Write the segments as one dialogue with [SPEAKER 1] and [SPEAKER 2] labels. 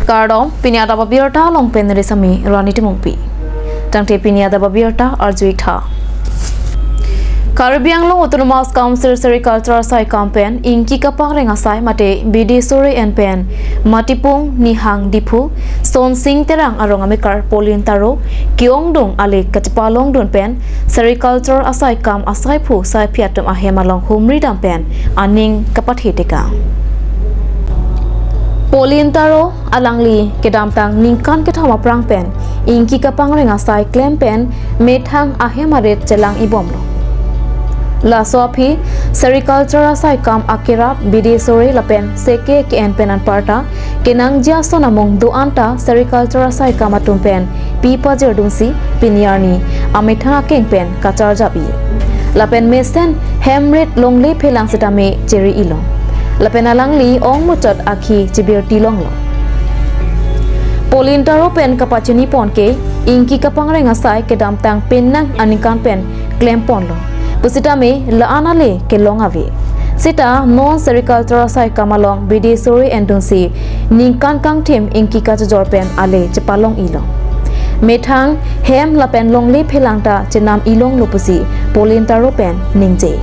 [SPEAKER 1] Kardom pinyata babirta long penri sami rani timungpi. Tangte pinyata babirta arjuita. Caribbean long autonomous council sericulture sai campaign inki kapang renga sai mate bidi sore and pen matipung nihang dipu son sing terang arong amikar polin taro kiong dong ale katpalong don pen sericulture asai kam asai phu sai piatum ahemalong humri dam pen aning kapathiteka polin taro alangli kedam tang ningkan kethama prang pen inki kapang renga sai claim pen methang ahemaret chelang ibomlo La Sophie, Sericulture Sai Kam Akira, Bidi Sore Lapen, Seke Ken Penan Parta, Kenang Jaso Namong Duanta, Sericulture Sai Kam Atumpen, Pipa Jerdunsi, Pinyarni, Amitha King Pen, Kachar Jabi. Lapen Mesen, Hemrit Longli Pelang Sitame, Jerry Ilong. Lapen Alangli, Ong Mutot Aki, Jibir Tilonglo. Polintaro Pen Kapachini Ponke, Inki Kapangrenga Sai Kedam Tang Penang Anikan Pen, Klemponlo. Pusita me laana le ke longavi sita non sericulture sai kamalong bidi sori endunsi ningkan kang tim inki ka jorpen ale chepalong ilong methang hem lapen longli phelangta chenam ilong lopusi polin taro pen ningje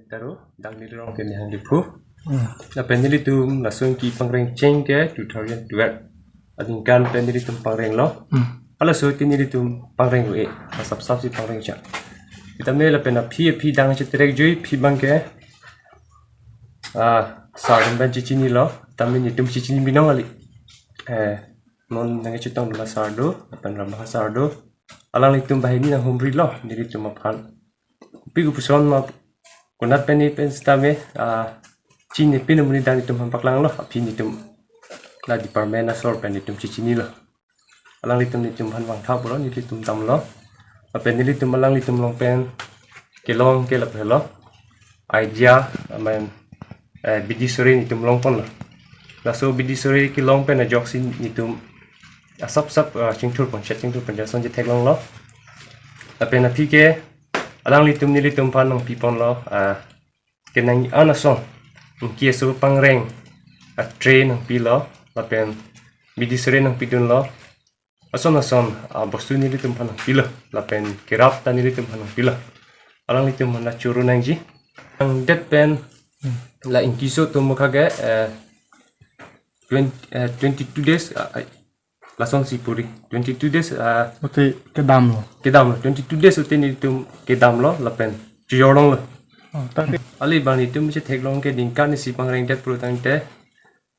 [SPEAKER 2] taro dangli rong ke hang dipu lapen ni tum lasung ki pangreng cheng ke 2012 ading kan pen ni tum pangreng lo Ala so tini di tum pangreng we sab si pangreng cha kita me la pena phi dang che trek joi phi bang ke sarun ban chichini lo tamin ni tum chichini binong ali non nang che tong la sardo pen ram ha sardo alang li tum bahini na humri lo ni tum aphan pi gu puson ma kunat peni pen stame chini pinumuni dang tum ham paklang lo phi ni tum la department na sor pen ni tum chichini lo alang litum litum han wang thap lo ni litum tam lo apen ni litum alang litum long pen kelong ke la phelo idea amen bidi sore ni tum long pon lo la so bidi sore ki long pen a joksin ni tum sap chingthur pon jason je thek long lo apen a phike alang litum ni litum pan long pipon lo kenang anason ki so pangreng a train ng pilo apen bidi sore ng pidun lo ason bostu ni litum panang pila lapen kerap tani litum panang pila alang litum mana churu nangji ang det pen la inkiso to mukage 22 days la son si puri 22 days
[SPEAKER 3] Ote kedam lo.
[SPEAKER 2] 22 days uti ni litum kedam lo lapen chiyorong lo
[SPEAKER 3] Tapi
[SPEAKER 2] ali bani tum che theklong ke dingkan ni si pangreng det pro tangte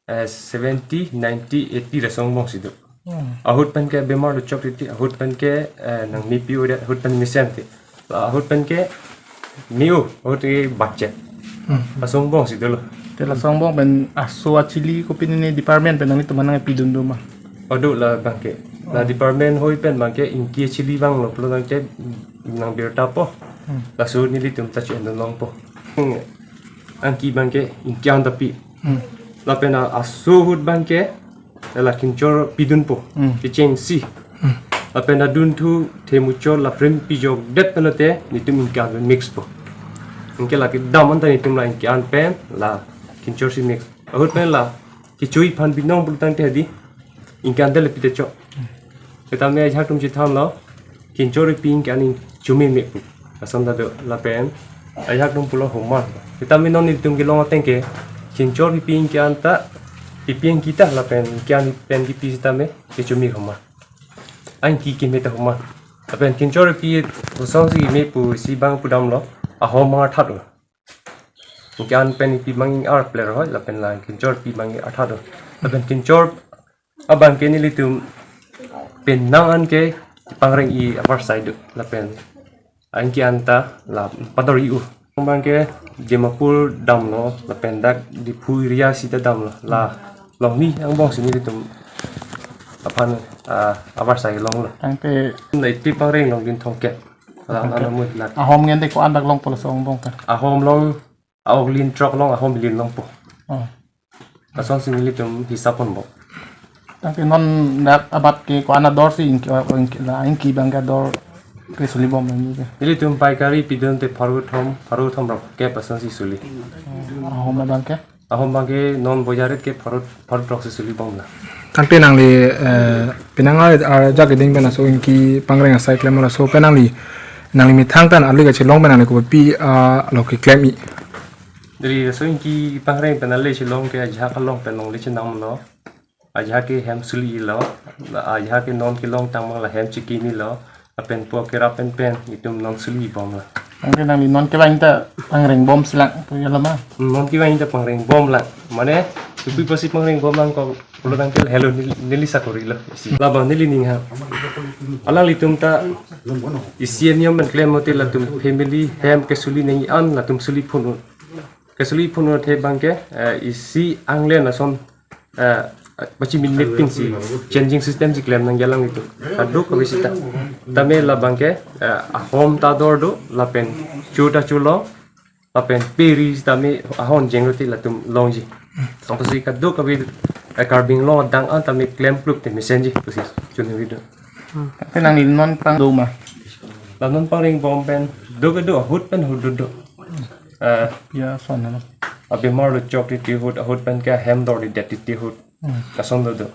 [SPEAKER 2] 70 90 80 la song bong sidu ahut pen ke bemar lo chokriti ahut pen ke nang nipi ode ahut pen misente ahut pen ke miu ahut ke bacche pasong bong si dolo
[SPEAKER 3] tela songbong ben aso chili ko pinini department pen nang itu manang pidun do ma.
[SPEAKER 2] odo la bangke la department hoi pen bangke inki chili bang lo plo tangte nang berta po la su ni litum ta chen long po angki bangke inki an tapi la pen aso hut bangke la kinchor pidun po kicheng si apena dun thu themuchor la frame pijok det penate nitum inka mix po inke la ki daman ta nitum la inki an pen la kinchor si mix ahut pen la kichui phan binong bultang te di inka andel pite cho eta me ja tum chi tham lo kinchor ping kan in chumi me pu asam da do la pen ajak tum pulo homa eta me non nitum ki long atengke kinchor ping kan ta pipian kita la pen kian pen di pista me ke chumi homa an ki me ta homa pen kinchor pi usong si me pu si bang pu dam lo a homa that lo kian pen pi mang ar player ho la pen la kinchor pi mang ar that lo pen kinchor abang ke ni litum pen nang an ke pangreng I avar side la pen an kian ta la padori u bang ke Dimapur dam lo la pen dak di puiria sita dam lo la long ni ang bong sini tum apan avar sai long lo
[SPEAKER 3] Ang pe
[SPEAKER 2] nei ti pangreng long din thong ke la na mu la
[SPEAKER 3] ahom ngen de ko andak long polo songbong ka.
[SPEAKER 2] a hom long a lin truck long a hom lin long po
[SPEAKER 3] Oh.
[SPEAKER 2] asong sini tum hisapon bo
[SPEAKER 3] Ang pe non dak abat ke ko anador si inki la inki bangga dor ke sulibom ni ke.
[SPEAKER 2] Ili tum paikari pidun te paru thom ra ke pasan si suli
[SPEAKER 3] Ahom na bangke.
[SPEAKER 2] ahom bangke non bojarit ke farut proses suli bom la
[SPEAKER 4] kan penangli penangal jageding bena so inki pangreng sai klem la so penangli nangli mi thang tan ali ga chilong penangli ko pi lo ki klemi
[SPEAKER 2] dari so inki pangreng penale chilong ke ajha kalong penong le chinam lo ajha ke hem suli lo ajha ke non ke long tang la hem chikini lo apen po ke rapen pen itum non suli bom la
[SPEAKER 3] ang nang li non ke bang ta pangreng bom silang to yala ma
[SPEAKER 2] non ki wain ta pangreng bom la mane tupi pasi pangreng bom lang ko ulo tang kel hello nili sakori lo la bang nili ning ha ala litum ta isien yom men klem hotel la tum family hem ke suli nei an la tum suli phunu ke suli phunu the bangke isi angle na som bachi min netting si changing system si klem nang yalang itu adu ko visita tame la bangke home ta dor do la pen chuta chulo la pen peris tame ahon jengroti la tum longji sampai si kadu ko vid carbing lo dang an tame klem group te messenger persis chun video
[SPEAKER 3] penang li non pang do ma
[SPEAKER 2] la non paring bom pen do do hut pen hut do
[SPEAKER 3] ya son na
[SPEAKER 2] abi mar lo chocolate ti hut pen ka hem dor di det ti hut kason do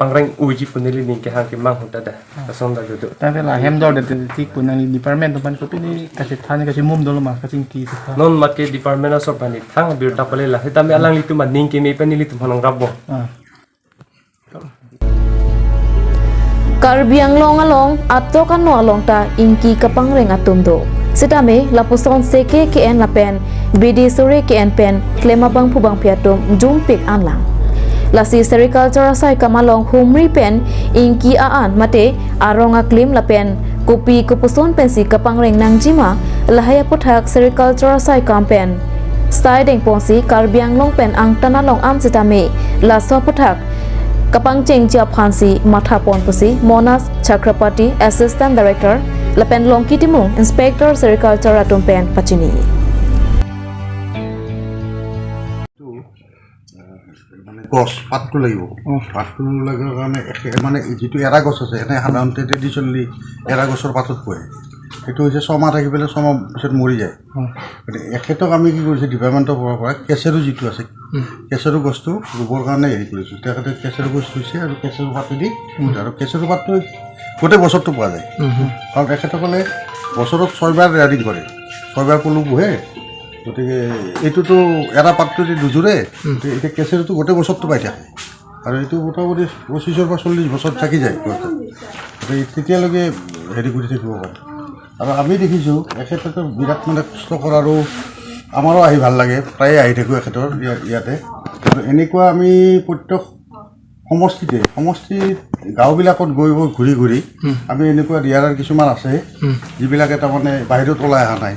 [SPEAKER 2] pangreng uji punili ning ke hang ke mang hut da kason do
[SPEAKER 3] ta la hem dor de ti kunang li department to pan ko pini kasi than kasi mum do ma kasi ki
[SPEAKER 2] non mat ke department of bani thang bir ta pale la hita me alang litu maning ke me panili tu hanang rabbo
[SPEAKER 1] Karbi Anglong along ato kan no along ta inki kapangreng atumdo sitame lapuson seke ke en lapen bidi sore ke en pen klema bang phubang piatum jumpik anlang lasi sericulture sai kamalong humri pen inki aan mate aronga klim lapen kopi kopuson pensi kapangreng nangjima lahaya puthak sericulture sai kampen stai deng ponsi Karbi Anglong pen angtana long am sitame laso puthak kapang cheng chia phansi matha pon pusi Monas Chakrapati Assistant Director lapen longki timung Inspector Sericulture atum pen pachini
[SPEAKER 5] গছ পাতটো লাগিব পাতটো লগাৰ কাৰণে মানে যিটো এৰা গছ আছে এনে সাধাৰণতে ট্ৰেডিশ্যনেলি এৰা গছৰ পাতত পৰে সেইটো হৈছে ছমাহ থাকি পেলাই ছমাহ পিছত মৰি যায় গতিকে এখেতক আমি কি কৰিছোঁ ডিপাৰ্টমেণ্টৰ পৰা কেঁচেৰু যিটো আছে কেঁচেৰু গছটো ৰুবৰ কাৰণে হেৰি কৰিছোঁ তেখেতে কেঁচেৰু গছ ৰুইছে আৰু কেঁচেৰু পাতে দি আৰু কেঁচেৰু পাতটো গোটেই বছৰটো পোৱা যায় কাৰণ তেখেতসকলে বছৰত 6 বাৰ ৰেয়াৰিং কৰে 6 বাৰ পলু পোহে গতিকে এইটোতো এৰা পাতটো যদি দুজোৰে এতিয়া কেঁচেৰুটো গোটেই বছৰটো পাই থাকে আৰু এইটো মোটামুটি 25 পৰা 40 বছৰ থাকি যায় গতিকে তেতিয়ালৈকে হেৰি কৰি থাকিব পাৰে আৰু আমি দেখিছোঁ এখেতেতো বিৰাট মানে কষ্ট কৰা আৰু আমাৰো আহি ভাল লাগে প্ৰায়ে আহি থাকোঁ এখেতৰ ইয়াতে কিন্তু এনেকুৱা আমি প্ৰত্যেক সমষ্টিত গাঁওবিলাকত গৈ ঘূৰি ঘূৰি আমি এনেকুৱা দিয়াৰ কিছুমান আছে যিবিলাকে তাৰমানে বাহিৰত ওলাই অহা নাই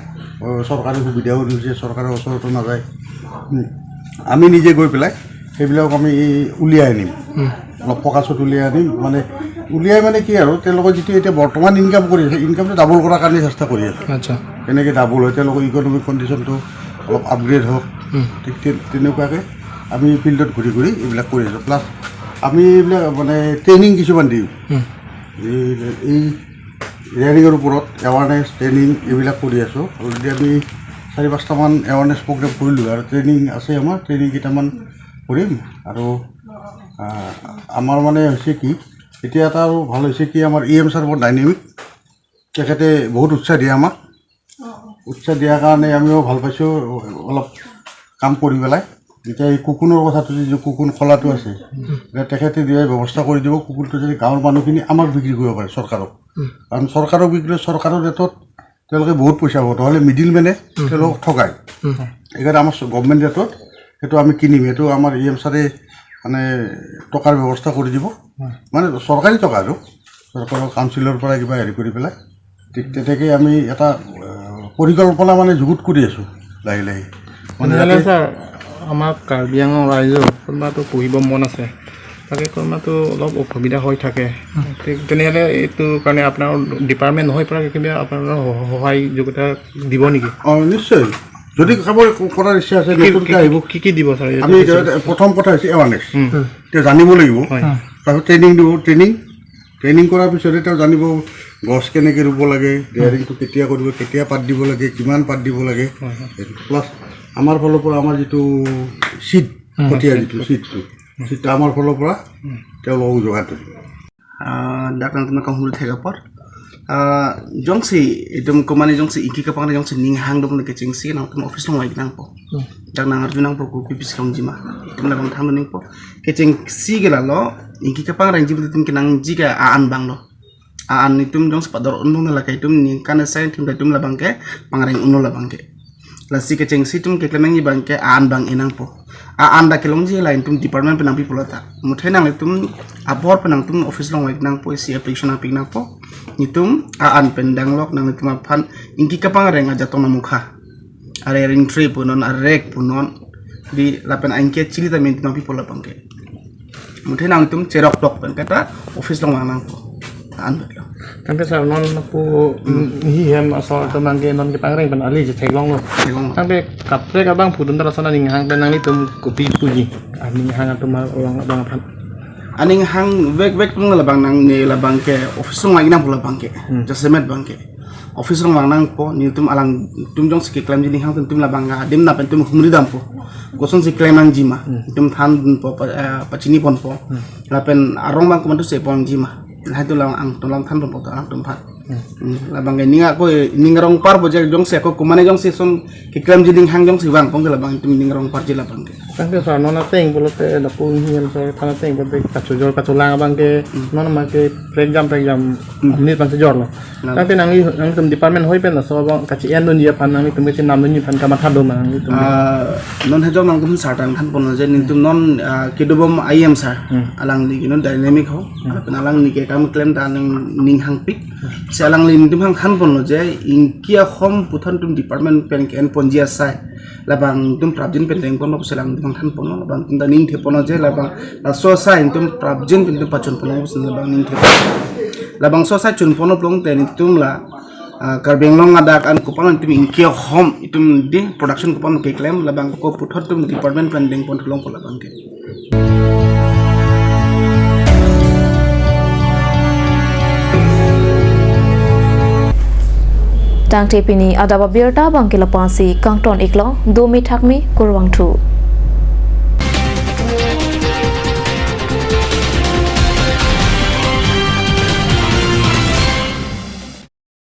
[SPEAKER 5] চৰকাৰী সুবিধাও দিছে চৰকাৰৰ ওচৰতো নাযায় আমি নিজে গৈ পেলাই সেইবিলাক আমি উলিয়াই আনিম অলপ ফকাছত উলিয়াই আনিম মানে উলিয়াই মানে কি আৰু তেওঁলোকৰ যিটো এতিয়া বৰ্তমান ইনকাম কৰি আছে ইনকামটো ডাবল কৰাৰ কাৰণে চেষ্টা কৰি আছে
[SPEAKER 4] আচ্ছা
[SPEAKER 5] কেনেকৈ ডাবল হয় তেওঁলোকৰ ইকনমিক কণ্ডিশ্যনটো অলপ আপগ্ৰেড হওক ঠিক তেনেকুৱাকৈ আমি ফিল্ডত ঘূৰি ঘূৰি এইবিলাক কৰি আছোঁ প্লাছ আমি এইবিলাক মানে ট্ৰেইনিং কিছুমান দিওঁ এই ৰেয়াৰিঙৰ ওপৰত এৱাৰনেছ ট্ৰেইনিং এইবিলাক কৰি আছোঁ অলৰেডি আমি 4-5টামান এৱাৰনেছ প্ৰগ্ৰেম কৰিলোঁ আৰু ট্ৰেইনিং আছে আমাৰ ট্ৰেইনিং কেইটামান কৰিম আৰু আমাৰ মানে হৈছে কি এতিয়া এটা আৰু ভাল হৈছে কি আমাৰ EM ছাৰ বৰ ডাইনেমিক তেখেতে বহুত উৎসাহ দিয়ে আমাক উৎসাহ দিয়াৰ কাৰণে আমিও ভাল পাইছোঁ অলপ কাম কৰি পেলাই এতিয়া এই কুকুনৰ কথাটো যিটো কুকুন খোলাটো আছে এতিয়া তেখেতে দিয়াৰ ব্যৱস্থা কৰি দিব কুকুৰটো যদি গাঁৱৰ মানুহখিনি আমাক বিক্ৰী কৰিব পাৰে চৰকাৰক কাৰণ চৰকাৰক বিক্ৰী চৰকাৰৰ ৰেটত তেওঁলোকে বহুত পইচা পাব নহ'লে মিডিল মেনে তেওঁলোকক ঠগায় সেইকাৰণে আমাৰ গভৰ্ণমেণ্ট ৰেটত সেইটো আমি কিনিম সেইটো আমাৰ EM ছাৰে মানে টকাৰ ব্যৱস্থা কৰি দিব মানে চৰকাৰী টকা আৰু চৰকাৰৰ কাউন্সিলৰ পৰা কিবা হেৰি কৰি পেলাই ঠিক তেনেকৈ আমি এটা পৰিকল্পনা মানে যুগুত কৰি আছোঁ লাহে লাহে মানে
[SPEAKER 3] ছাৰ আমাৰ কাৰ্বি আংলং ৰাইজৰ কোনোবাটো পুহিব মন আছে তাকে কোনোবাটো অলপ অসুবিধা হৈ থাকে তেনেহ'লে এইটো কাৰণে আপোনাৰ ডিপাৰ্টমেণ্ট হৈ পৰা কিবা আপোনাৰ সহায় যোগ্যতা দিব নেকি
[SPEAKER 5] অঁ নিশ্চয় যদি খাবৰ কৰাৰ ইচ্ছা আছে নতুনকৈ আহিব
[SPEAKER 3] কি দিব ছাৰ
[SPEAKER 5] আমি প্ৰথম কথা হৈছে এৱাৰনেছ তেওঁ জানিব লাগিব তাৰপিছত ট্ৰেইনিং দিব ট্ৰেইনিং কৰাৰ পিছতে তেওঁ জানিব গছ কেনেকৈ ৰুব লাগে ৰেয়াৰিংটো কেতিয়া কৰিব কেতিয়া পাত দিব লাগে কিমান পাত দিব লাগে প্লাছ আমাৰ ফালৰ পৰা আমাৰ যিটো কঠীয়া যিটো চিটটো আমাৰ ফালৰ পৰা তেওঁলোকক যোগান ধৰিব
[SPEAKER 6] dak nang tama kang hulu thega por jongsi idum komani jongsi iki kapang jongsi ning hang dong ne kecing si nang tama office long nang po dak nang arjunang po ku pipis long jima tum la bang tham ning po kecing si gela lo iki kapang rang jim tum kinang jiga aan bang lo aan itum jong spador unung la kai tum ning kan sai tum da tum la bang ke pangreng unul la bang ke la si kecing si tum ke klemeng bang ke aan bang inang po aan da kelong ji lain tum department penang pi polata muthai nang tum abor penang tum office long wai nang po si application apik nang po nitum aan pendang lok nang tum phan inki kapang reng aja tong namukha are ring tree punon arek punon di lapen angke chili ta min tum pi pola bangke muthai nang tum cherok tok pen kata office long nang po aan beklo
[SPEAKER 3] Tapi sa non po hihem asal temangke non ke pangreng pen ali je theglong lo. Tapi kapre ka bang pudun tara sana ning hang penang itum kopi puji. Ning hang atum orang abang apa.
[SPEAKER 6] aning hang vek tung labang nang ne labang ke office long nang pola bangke jasemet bangke office long nang po ni tum alang tum jong sik klaim jini hang tum labang ga dem na pen tum humri dam po goson sik klaim nang jima tum than po pachini pon po lapen arong bang komandu se pon jima hai tu lang ang tulang than po ang tum phat labang ga ninga ko ningrong par bo jek jong se ko kumane jong se som ki klaim jini hang jong si bang pong labang tum ningrong par jila bangke
[SPEAKER 3] Tapi sa non ateng bolote da po hihem sa thana teng pe kachujor kachulang abang ke non ma ke program minit pan sejor lo. Tapi nang tum department hoi pen so bang kachi en don dia pan nang tum ke nam don pan kamat hadom nang tum.
[SPEAKER 6] Non hejom nang tum sartan kan pon je nin tum non kidubom IM sar alang li kinon dynamic ho alang ni ke kam claim ta ning hang pik se alang li tum hang khan pon je inkia khom puthan tum department pen ken ponjia sai labang tum prabjin pen deng pon no selang tum khan pon labang tum da ning the pon je labang la so sai tum prabjin tum pachon pon no labang ning the labang so sai chun pon plong te ni tum la karbeng long adak an kupang tum inkia khom itum di production kupang ke claim labang ko puthot tum department pen deng pon thlong pon labang ke
[SPEAKER 1] Tang tepini adaba birta bangkila pansi kangton iklo 2 mi thakmi kurwang thu